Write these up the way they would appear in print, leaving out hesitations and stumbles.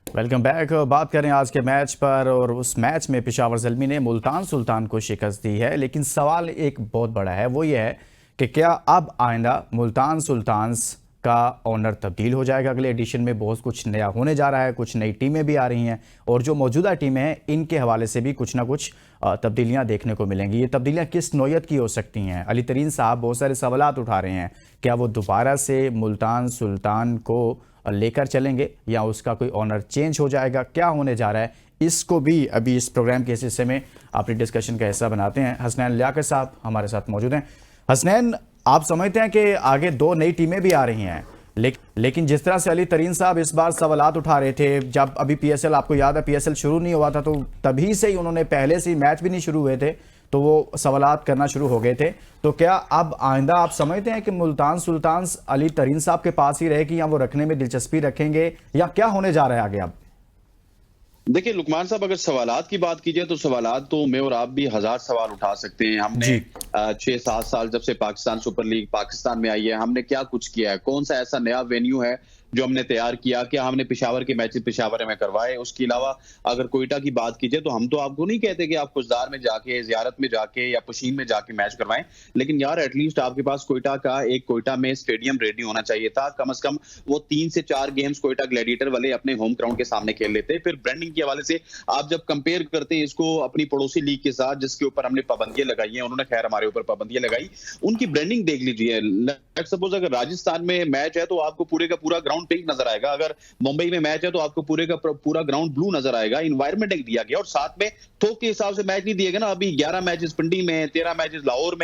Welcome back. बात करें आज के मैच पर, और उस मैच में पेशावर ज़ल्मी ने मुल्तान सुल्तान को शिकस्त दी है। लेकिन सवाल एक बहुत बड़ा है, वो ये है कि क्या अब आइंदा मुल्तान सुल्तान्स का ओनर तब्दील हो जाएगा अगले एडिशन में। बहुत कुछ नया होने जा रहा है, कुछ नई टीमें भी आ रही हैं, और जो मौजूदा टीमें हैं इनके हवाले से भी कुछ ना कुछ तब्दीलियां देखने को मिलेंगी। ये तब्दीलियां किस नौयत की हो सकती हैं? अली तरीन साहब बहुत सारे सवालात उठा रहे हैं। क्या वो दोबारा से मुल्तान सुल्तान को लेकर चलेंगे, या उसका कोई ऑनर चेंज हो जाएगा? क्या होने जा रहा है, इसको भी अभी इस प्रोग्राम के इस हिस्से में अपनी डिस्कशन का हिस्सा बनाते हैं। हसनैन लियाकत साहब हमारे साथ मौजूद हैं। हसनैन, आप समझते हैं कि आगे दो नई टीमें भी आ रही हैं, लेकिन जिस तरह से अली तरीन साहब इस बार सवालात उठा रहे थे, जब अभी पीएसएल, आपको याद है पीएसएल शुरू नहीं हुआ था, तो तभी से ही उन्होंने, पहले से ही मैच भी नहीं शुरू हुए थे तो वो सवालात करना शुरू हो गए थे। तो क्या अब आइंदा आप समझते हैं कि मुल्तान सुल्तान्स अली तरीन साहब के पास ही रहेगी, या वो रखने में दिलचस्पी रखेंगे, या क्या होने जा रहा है आगे अब? देखिए लुकमान साहब, अगर सवालात की बात की जाए तो सवालात तो मैं और आप भी हजार सवाल उठा सकते हैं। हमने जी। 6-7 साल जब से पाकिस्तान सुपर लीग पाकिस्तान में आई है, हमने क्या कुछ किया है, कौन सा ऐसा नया वेन्यू है जो हमने तैयार किया, क्या हमने पेशावर के मैचेस पेशावर में करवाए। उसके अलावा अगर कोयटा की बात की जाए तो हम तो आपको नहीं कहते कि आप खुशदार में जाके, जियारत में जाके या पुशीन में जाके मैच करवाएं, लेकिन यार एटलीस्ट आपके पास कोयटा का एक कोयटा में स्टेडियम रेडी होना चाहिए था। कम से कम वो 3 से 4 गेम्स कोयटा ग्लैडिएटर वाले अपने होम ग्राउंड के सामने खेल लेते। फिर ब्रांडिंग के हवाले से आप जब कंपेयर करते हैं इसको अपनी पड़ोसी लीग के साथ, जिसके ऊपर हमने पाबंदियां लगाई हैं, उन्होंने खैर हमारे ऊपर पाबंदियां लगाई, उनकी ब्रांडिंग देख लीजिए। लेट्स सपोज अगर राजस्थान में मैच है तो आपको पूरे का पूरा ग्राउंड पिंक नजर आएगा, अगर मुंबई में मैच है तो आपको पूरे का पूरा ग्राउंड ब्लू नजर आएगा। इन्वायरमेंट एक दिया गया, और साथ में थोक के हिसाब से मैच नहीं दिए गए ना। अभी 11 मैचेस पिंडी में, 13 मैचेस लाहौर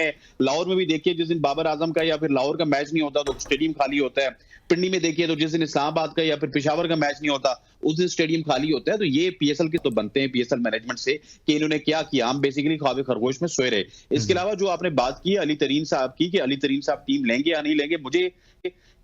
में भी देखिए, जिस दिन बाबर आजम का या फिर लाहौर का मैच नहीं होता तो स्टेडियम खाली होता है। पिंडी में देखिए तो जिस दिन इस्लामाबाद का या फिर पेशावर का मैच नहीं होता उस दिन स्टेडियम खाली होता है। तो ये पीएसएल के तो बनते हैं पीएसएल मैनेजमेंट से कि इन्होंने क्या किया, हम बेसिकली ख्वाब खरगोश में सोए रहे। इसके अलावा जो आपने बात की अली तरीन साहब की कि अली तरीन साहब टीम लेंगे या नहीं लेंगे, मुझे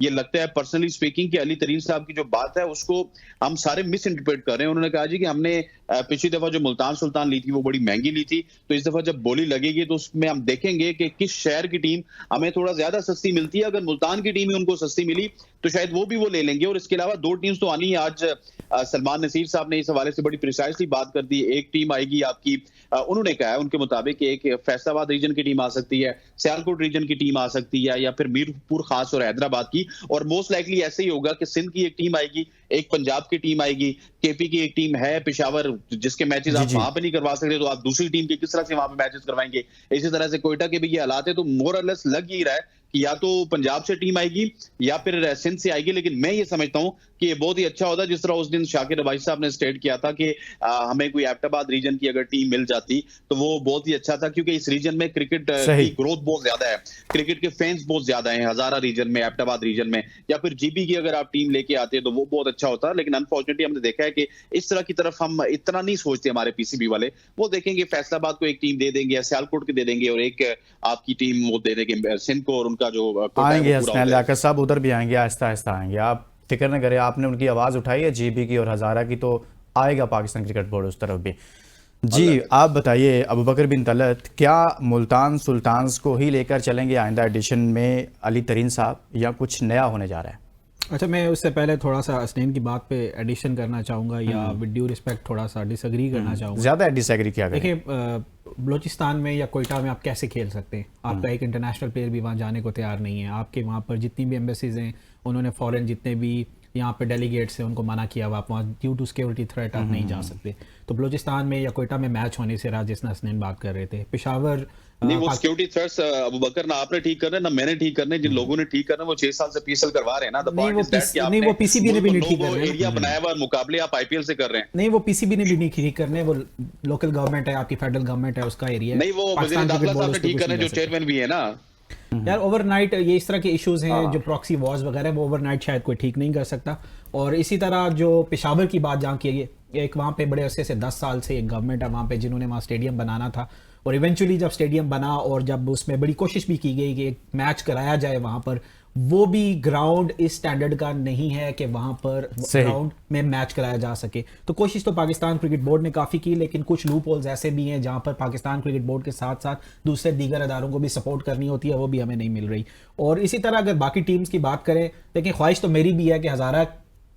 ये लगता है पर्सनली स्पीकिंग कि अली तरीन साहब की जो बात है उसको हम सारे मिस इंटरप्रेट कर रहे हैं। उन्होंने कहा जी कि हमने पिछली दफा जो मुल्तान सुल्तान ली थी वो बड़ी महंगी ली थी, तो इस दफा जब बोली लगेगी तो उसमें हम देखेंगे कि किस शहर की टीम हमें थोड़ा ज्यादा सस्ती मिलती है। अगर मुल्तान की टीम ही उनको सस्ती मिली तो शायद वो ले लेंगे। और इसके अलावा दो टीम्स तो आनी है। आज सलमान नसीर साहब ने इस हवाले से बड़ी प्रिसाइसली बात कर दी। एक टीम आएगी आपकी, उन्होंने कहा है उनके मुताबिक एक फैसलाबाद रीजन की टीम आ सकती है, सियालकोट रीजन की टीम आ सकती है, या फिर मीरपुर खास और हैदराबाद की, और मोस्ट लाइकली ऐसे ही होगा कि सिंध की एक टीम आएगी, एक पंजाब की टीम आएगी, केपी की एक टीम है पेशावर, जिसके मैचेस जी आप जी। वहां पे नहीं करवा सकते तो आप दूसरी टीम के किस तरह से वहां पे मैचेस करवाएंगे। इसी तरह से कोयटा के भी ये हालात है। तो मोर और लेस लग ही रहा है कि या तो पंजाब से टीम आएगी या फिर सिंध से आएगी। लेकिन मैं ये समझता हूं कि ये बहुत ही अच्छा होता, जिस तरह उस दिन शाकिर रबाई साहब ने स्टेट किया था कि हमें कोई एबटाबाद रीजन की अगर टीम मिल जाती तो वो बहुत ही अच्छा था, क्योंकि इस रीजन में क्रिकेट की सही। ग्रोथ बहुत ज्यादा है, क्रिकेट के फैंस बहुत ज्यादा हैं हजारा रीजन में, एबटाबाद रीजन में, या फिर जीबी की अगर आप टीम लेके आते तो वो बहुत अच्छा होता। लेकिन अनफॉर्चुनेटली हमने देखा है कि इस तरह की तरफ हम इतना नहीं सोचते हमारे पीसीबी वाले। वो देखेंगे फैसलाबाद को एक टीम दे देंगे या सियालकोट को दे देंगे, और एक आपकी टीम वो दे देंगे सिंध को, और उनका जो कोटा है वो आएंगे पूरा हसनैन हो लियाकत जाएगा। साहब, उधर भी आएंगे, आहिस्ता आहिस्ता आएंगे, आप फिक्र न करें। आपने उनकी आवाज़ उठाई है जीबी की और हज़ारा की, तो आएगा पाकिस्तान क्रिकेट बोर्ड उस तरफ भी। अल्लाह जी, हाफिज। आप बताइए अबू बकर बिन तलत, क्या मुल्तान सुल्तान्स को ही लेकर चलेंगे आइंदा एडिशन में अली तरीन साहब, या कुछ नया होने जा रहा है? अच्छा, मैं उससे पहले थोड़ा सा हसनैन की बात पे एडिशन करना चाहूँगा, या विद ड्यू रिस्पेक्ट थोड़ा सा डिसएग्री करना चाहूँगा। ज़्यादा डिसएग्री किया गया। देखिए, बलूचिस्तान में या कोयटा में आप कैसे खेल सकते हैं? आपका एक इंटरनेशनल प्लेयर भी वहाँ जाने को तैयार नहीं है। आपके वहाँ पर जितनी भी एम्बेसीज हैं, उन्होंने फॉरेन जितने भी यहाँ पे डेलीगेट्स हैं उनको मना किया हुआ, आप वहाँ ड्यू टू सिक्योरिटी थ्रेट आप नहीं जा सकते। तो बलूचिस्तान में या कोयटा में मैच होने से जिस हसनैन बात कर रहे थे, पेशावर नहीं, वो सिक्योरिटी थ्रेट्स अबू बकर ना आपने ठीक करना है ना मैंने ठीक करना है। जिन लोगों ने ठीक करना है वो 6 साल से पीएसएल करवा रहे हैं ना। द नहीं, पॉइंट इज दैट कि नहीं, वो आपने पीसीबी ने भी नहीं ठीक नो कर रहे एरिया हैं। बनाया हुआ, मुकाबले आप आईपीएल से कर रहे हैं। नहीं, वो पीसीबी ने भी नहीं ठीक करने, वो लोकल गवर्नमेंट है, आपकी फेडरल गवर्नमेंट है, उसका एरिया है। नहीं, वो वजीर पाकिस्तान दाखिला क्रिकेट बोर्ड साहब ने उस पर ठीक कुछ करना है नहीं जो कर सकता। चेयरमैन भी है ना। यार ओवरनाइट ये इस तरह के इश्यूज हैं, जो प्रॉक्सी वॉर्स वगैरह, वो ओवरनाइट शायद कोई ठीक नहीं कर सकता। और इसी तरह जो पेशावर की बात जहाँ की है, एक वहाँ पे बड़े अरसे से 10 साल से एक गवर्नमेंट है वहाँ पे, जिन्होंने वहाँ स्टेडियम बनाना था, और इवेंचुअली जब स्टेडियम बना और जब उसमें बड़ी कोशिश भी की गई कि एक मैच कराया जाए वहाँ पर, वो भी ग्राउंड इस स्टैंडर्ड का नहीं है कि वहां पर ग्राउंड में मैच कराया जा सके। तो कोशिश तो पाकिस्तान क्रिकेट बोर्ड ने काफ़ी की, लेकिन कुछ लूप होल्स ऐसे भी हैं जहां पर पाकिस्तान क्रिकेट बोर्ड के साथ साथ दूसरे दीगर अदारों को भी सपोर्ट करनी होती है, वो भी हमें नहीं मिल रही। और इसी तरह अगर बाकी टीम्स की बात करें, देखिए ख्वाहिश तो मेरी भी है कि हज़ारा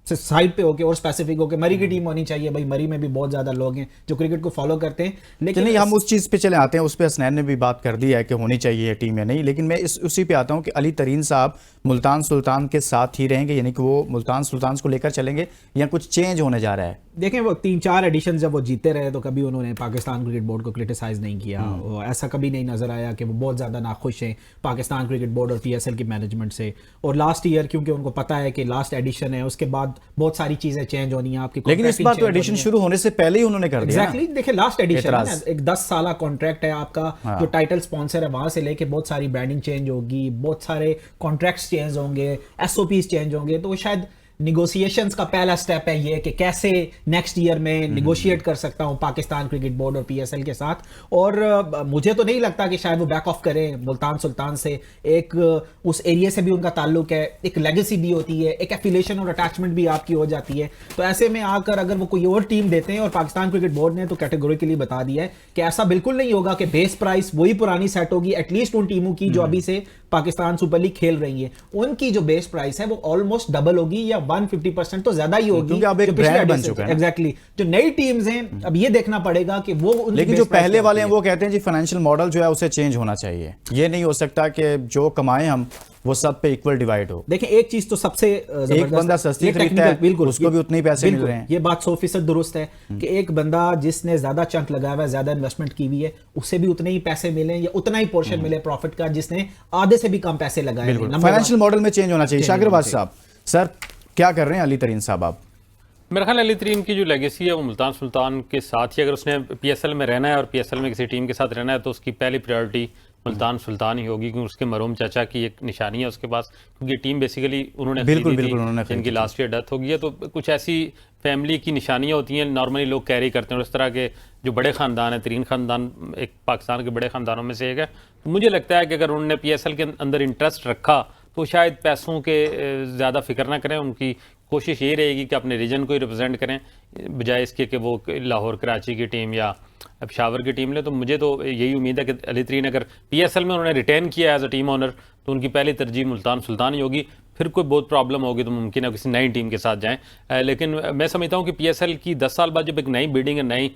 साइड पे होके और स्पेसिफिक होके मरी की टीम होनी चाहिए भाई। मरी में भी बहुत ज्यादा लोग हैं जो क्रिकेट को फॉलो करते हैं, लेकिन नहीं, हम उस चीज़ पे चले आते हैं, उस पे हसनैन ने भी बात कर दी है कि होनी चाहिए ये टीम या नहीं, लेकिन मैं उसी पे आता हूँ कि अली तरीन साहब मुल्तान सुल्तान के साथ ही रहेंगे, यानी कि वो मुल्तान सुल्तान को लेकर चलेंगे या कुछ चेंज होने जा रहा है? देखें, वो 3-4 एडिशन जब वो जीते रहे तो कभी उन्होंने पाकिस्तान क्रिकेट बोर्ड को क्रिटिसाइज नहीं किया। ऐसा कभी नहीं नजर आया कि वो बहुत ज्यादा नाखुश हैं पाकिस्तान क्रिकेट बोर्ड और पीएसएल की मैनेजमेंट से। और लास्ट ईयर क्योंकि उनको पता है कि लास्ट एडिशन है, उसके बाद बहुत सारी चीजें चेंज होनी है आपकी। लेकिन इस बार तो एडिशन शुरू होने से पहले ही उन्होंने कर दिया। एग्जैक्टली, देखिए लास्ट एडिशन है, एक 10 साल कॉन्ट्रैक्ट है आपका। जो टाइटल स्पॉन्सर है वहां से लेके बहुत सारी ब्रांडिंग चेंज होगी, बहुत सारे कॉन्ट्रैक्ट्स चेंज होंगे, एसओपीज चेंज होंगे। तो वो शायद निगोशिएशंस का पहला स्टेप है ये कि कैसे नेक्स्ट ईयर में निगोशिएट कर सकता हूं पाकिस्तान क्रिकेट बोर्ड और पीएसएल के साथ। और मुझे तो नहीं लगता कि शायद वो बैक ऑफ करें मुल्तान सुल्तान से। एक उस एरिया से भी उनका ताल्लुक है, एक लेगेसी भी होती है, एक एफिलिएशन और अटैचमेंट भी आपकी हो जाती है। तो ऐसे में आकर अगर वो कोई और टीम देते हैं, और पाकिस्तान क्रिकेट बोर्ड ने तो कैटेगोरिकली बता दिया है कि ऐसा बिल्कुल नहीं होगा कि बेस प्राइस वही पुरानी सेट होगी। एटलीस्ट उन टीमों की जो अभी से पाकिस्तान सुपर लीग खेल रही है, उनकी जो बेस प्राइस है वो ऑलमोस्ट डबल होगी या 150% तो ज्यादा ही होगी, क्योंकि अब एक ब्रांड बन चुका है। एग्जैक्टली, जो नई टीम्स हैं अब ये देखना पड़ेगा कि वो, लेकिन जो पहले वाले हैं वो कहते हैं जी फाइनेंशियल मॉडल जो है उसे चेंज होना चाहिए। ये नहीं हो सकता कि जो कमाएं हम वो सब पे इक्वल डिवाइड हो। देखिए, एक चीज तो सबसे एक बंदा सस्ती खरीदता है, बिल्कुल उसको भी उतने ही पैसे मिल रहे हैं। ये बात 100% दुरुस्त है कि एक बंदा जिसने ज्यादा चंक लगाया हुआ है, ज्यादा इन्वेस्टमेंट की हुई है, उसे भी उतने ही पैसे मिले या उतना ही पोर्शन मिले प्रॉफिट का जिसने आधे से भी कम पैसे लगाए। बिल्कुल, फाइनेंशियल मॉडल में चेंज होना चाहिए। शाकिर अब्बास साहब, सर क्या कर रहे हैं अली तरीन साहब आप? मेरा ख्याल अली तरीन की जो लेगेसी है वो मुल्तान सुल्तान के साथ ही, अगर उसने पीएसएल में रहना है और पीएसएल में किसी टीम के साथ रहना है तो उसकी पहली प्रायोरिटी मुल्तान सुल्तान ही होगी, क्योंकि उसके मरहूम चाचा की एक निशानी है उसके पास, क्योंकि टीम बेसिकली उन्होंने बिल्कुल उन्होंने जिनकी लास्ट ईयर डेथ हो गई है। तो कुछ ऐसी फैमिली की निशानियां होती हैं, नॉर्मली लोग कैरी करते हैं। और इस तरह के जो बड़े ख़ानदान है, तरीन ख़ानदान एक पाकिस्तान के बड़े ख़ानदानों में से एक है। तो मुझे लगता है कि अगर उन्होंने पीएसएल के अंदर इंटरेस्ट रखा तो शायद पैसों के ज़्यादा फिक्र ना करें। उनकी कोशिश यही रहेगी कि अपने रीजन को ही रिप्रेजेंट करें, बजाय इसके कि वो लाहौर कराची की टीम या पेशावर की टीम ले। तो मुझे तो यही उम्मीद है कि अली तरीन अगर पीएसएल में उन्होंने रिटेन किया एज अ टीम ओनर तो उनकी पहली तरजीह मुल्तान सुल्तान ही होगी। फिर कोई बहुत प्रॉब्लम होगी तो मुमकिन है किसी नई टीम के साथ जाएं। लेकिन मैं समझता हूं कि पीएसएल की 10 साल बाद जब एक नई बिल्डिंग है, नई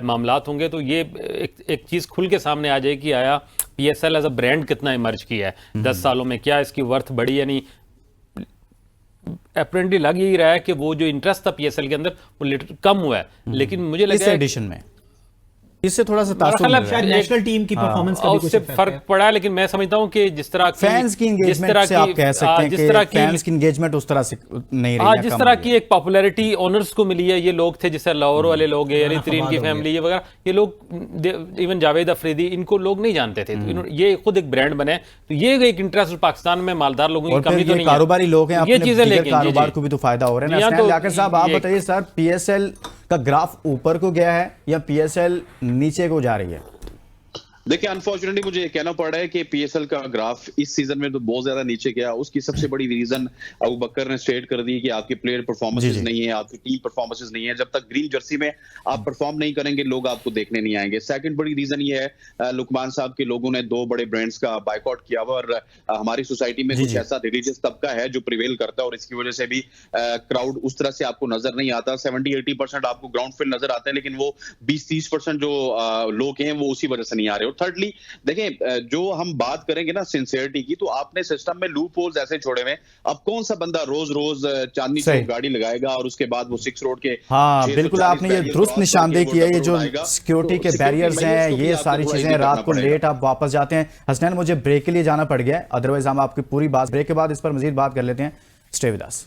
मामलात होंगे तो ये एक चीज़ खुल के सामने आ जाएगी कि आया पीएसएल एज अ ब्रांड कितना इमर्ज किया है 10 सालों में, क्या इसकी वर्थ बढ़ी या नहीं। अपेरेंटली लग यही रहा है कि वो जो इंटरेस्ट था पीएसएल के अंदर वो कम हुआ है। लेकिन मुझे लगा इस एडिशन में इससे थोड़ा सा तासुर शायद नेशनल टीम की परफॉर्मेंस का भी कुछ फर्क पड़ा है। लेकिन मैं समझता हूं कि जिस तरह फैंस की एंगेजमेंट से आप कह सकते हैं कि फैंस की एंगेजमेंट उस तरह से नहीं रही है, जिस तरह की एक पॉपुलैरिटी ओनर्स को मिली है। ये लोग थे जैसे लाहौर वाले लोग हैं, अली तरीन की फैमिली ये वगैरह, ये लोग इवन जावेद अफरीदी, इनको लोग नहीं जानते थे। तो ये खुद एक ब्रांड बने। तो ये एक इंटरेस्ट पाकिस्तान में मालदार लोगों की कमी तो नहीं है, कारोबारी लोग हैं, ये चीजें लेकिन कारोबार को भी तो फायदा हो रहा है। जाकिर साहब आप बताइए सर, पीएसएल का ग्राफ ऊपर को गया है या पीएसएल नीचे को जा रही है? देखिए, अनफॉर्चुनेटली मुझे कहना पड़ रहा है कि पीएसएल का ग्राफ इस सीजन में तो बहुत ज्यादा नीचे गया। उसकी सबसे बड़ी रीजन अबू बकर ने स्टेट कर दी कि आपकी प्लेयर परफॉर्मेंसेस नहीं है, आपकी टीम परफॉर्मेंसेस नहीं है। जब तक ग्रीन जर्सी में आप परफॉर्म नहीं करेंगे लोग आपको देखने नहीं आएंगे। सेकंड बड़ी रीजन ये है, लुकमान साहब के लोगों ने 2 बड़े ब्रांड्स का बायकॉट किया हुआ और हमारी सोसाइटी में कुछ ऐसा रिलीजियस तबका है जो प्रिवेल करता है और इसकी वजह से भी क्राउड उस तरह से आपको नजर नहीं आता। 70-80% आपको ग्राउंड फील्ड नजर आता है, लेकिन वो 20-30% जो लोग हैं वो उसी वजह से नहीं आ रहे। और थर्डली देखिए, जो हम बात करेंगे ना सिंसियरिटी की, तो आपने सिस्टम में लूप होल्स ऐसे छोड़े हुए। अब कौन सा बंदा रोज रोज चांदनी चौक गाड़ी लगाएगा और उसके बाद वो 6 रोड के बिल्कुल आपने ये दुरुस्त निशानदेही की है। ये जो सिक्योरिटी के बैरियर्स हैं, ये सारी चीजें, रात को लेट आप वापस जाते हैं। हसनैन, मुझे ब्रेक के लिए जाना पड़ गया, अदरवाइज हम आपकी पूरी बात ब्रेक के बाद इस पर मजीद बात कर लेते हैं। Stay with us.